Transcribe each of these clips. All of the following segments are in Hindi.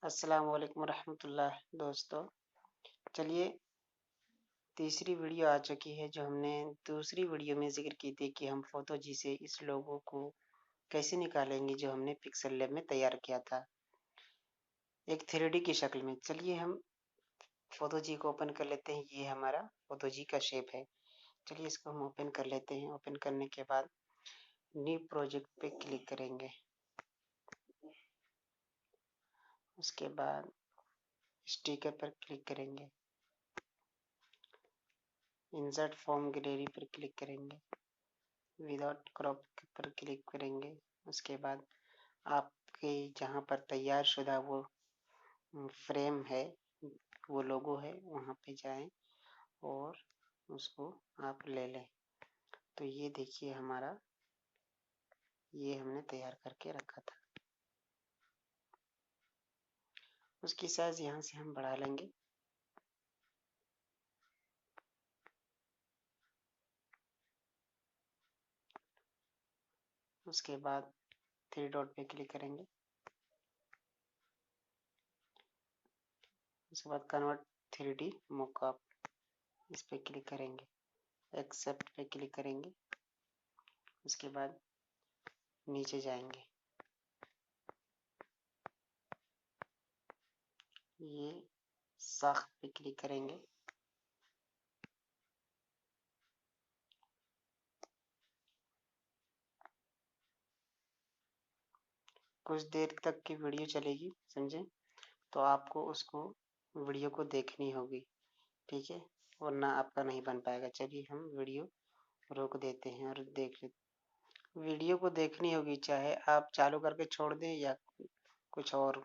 अस्सलाम वालेकुम रहमतुल्लाह दोस्तों। चलिए तीसरी वीडियो आ चुकी है जो हमने दूसरी वीडियो में ज़िक्र की थी कि हम फ़ोटो जी से इस लोगो को कैसे निकालेंगे जो हमने पिक्सेल लैब में तैयार किया था एक 3D की शक्ल में। चलिए हम फ़ोटो जी को ओपन कर लेते हैं। ये हमारा फ़ोटो जी का शेप है। चलिए इसको हम ओपन कर लेते हैं। ओपन करने के बाद न्यू प्रोजेक्ट पे क्लिक करेंगे। उसके बाद स्टिकर पर क्लिक करेंगे। इंसर्ट फॉर्म गैलरी पर क्लिक करेंगे। विदाउट क्रॉप पर क्लिक करेंगे। उसके बाद आपके जहाँ पर तैयार शुदा वो फ्रेम है, वो लोगो है, वहाँ पे जाएं और उसको आप ले लें। तो ये देखिए हमारा ये हमने तैयार करके रखा था। उसकी साइज यहाँ से हम बढ़ा लेंगे। उसके बाद 3 डॉट पे क्लिक करेंगे। उसके बाद कन्वर्ट 3D मॉकअप, इस पे क्लिक करेंगे। एक्सेप्ट पे क्लिक करेंगे। उसके बाद नीचे जाएंगे। ये साख पे क्लिक करेंगे। कुछ देर तक की वीडियो चलेगी, समझे? तो आपको उसको वीडियो को देखनी होगी, ठीक है? वरना आपका नहीं बन पाएगा। चलिए हम वीडियो रोक देते हैं और देख लेते। वीडियो को देखनी होगी, चाहे आप चालू करके छोड़ दें या कुछ और,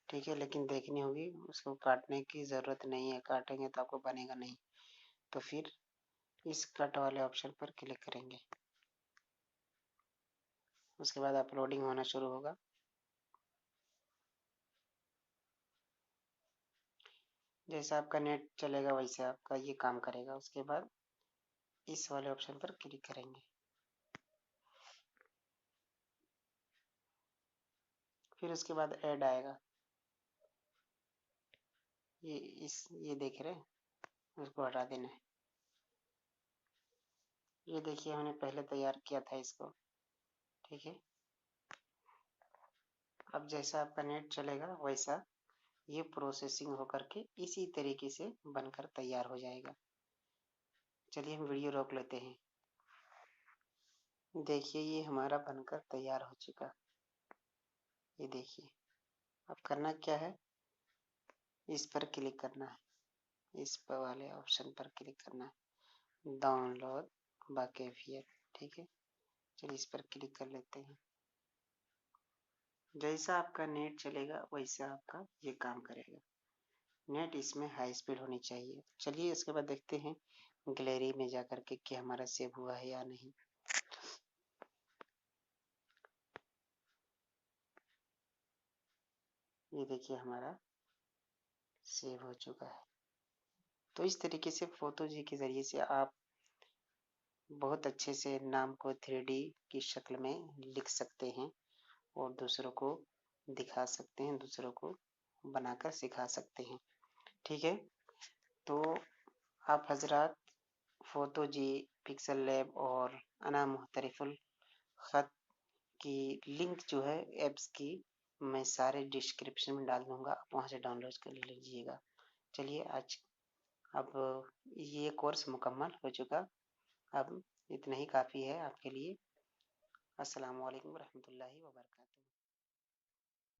ठीक है? लेकिन देखनी होगी। उसको काटने की ज़रूरत नहीं है, काटेंगे तो आपको बनेगा नहीं। तो फिर इस कट वाले ऑप्शन पर क्लिक करेंगे। उसके बाद अपलोडिंग होना शुरू होगा। जैसा आपका नेट चलेगा वैसे आपका ये काम करेगा। उसके बाद इस वाले ऑप्शन पर क्लिक करेंगे। फिर उसके बाद ऐड आएगा। ये देख रहे हैं, उसको हटा देना है। ये देखिए हमने पहले तैयार किया था इसको, ठीक है? अब जैसा आपका नेट चलेगा वैसा ये प्रोसेसिंग होकर के इसी तरीके से बनकर तैयार हो जाएगा। चलिए हम वीडियो रोक लेते हैं। देखिए ये हमारा बनकर तैयार हो चुका। ये देखिए, अब करना क्या है, इस पर क्लिक करना है। इस पर वाले ऑप्शन पर क्लिक करना है, डाउनलोड बाकेवियर, ठीक है? चलिए इस पर क्लिक कर लेते हैं। जैसा आपका नेट चलेगा वैसा आपका ये काम करेगा। नेट इसमें हाई स्पीड होनी चाहिए। चलिए इसके बाद देखते हैं गैलरी में जाकर के कि हमारा सेव हुआ है या नहीं। ये देखिए हमारा सेव हो चुका है। तो इस तरीके से फोटो जी के ज़रिए से आप बहुत अच्छे से नाम को 3D की शक्ल में लिख सकते हैं और दूसरों को दिखा सकते हैं, दूसरों को बनाकर सिखा सकते हैं, ठीक है? तो आप हजरात फ़ोटो जी, पिक्सेल लैब और अना मुख्तलिफुल ख़त की लिंक जो है ऐप्स की मैं सारे डिस्क्रिप्शन में डाल दूँगा, आप वहाँ से डाउनलोड कर लीजिएगा। चलिए आज अब ये कोर्स मुकम्मल हो चुका। अब इतना ही काफ़ी है आपके लिए। अस्सलाम वालेकुम रहमतुल्लाहि व बरकातुहू।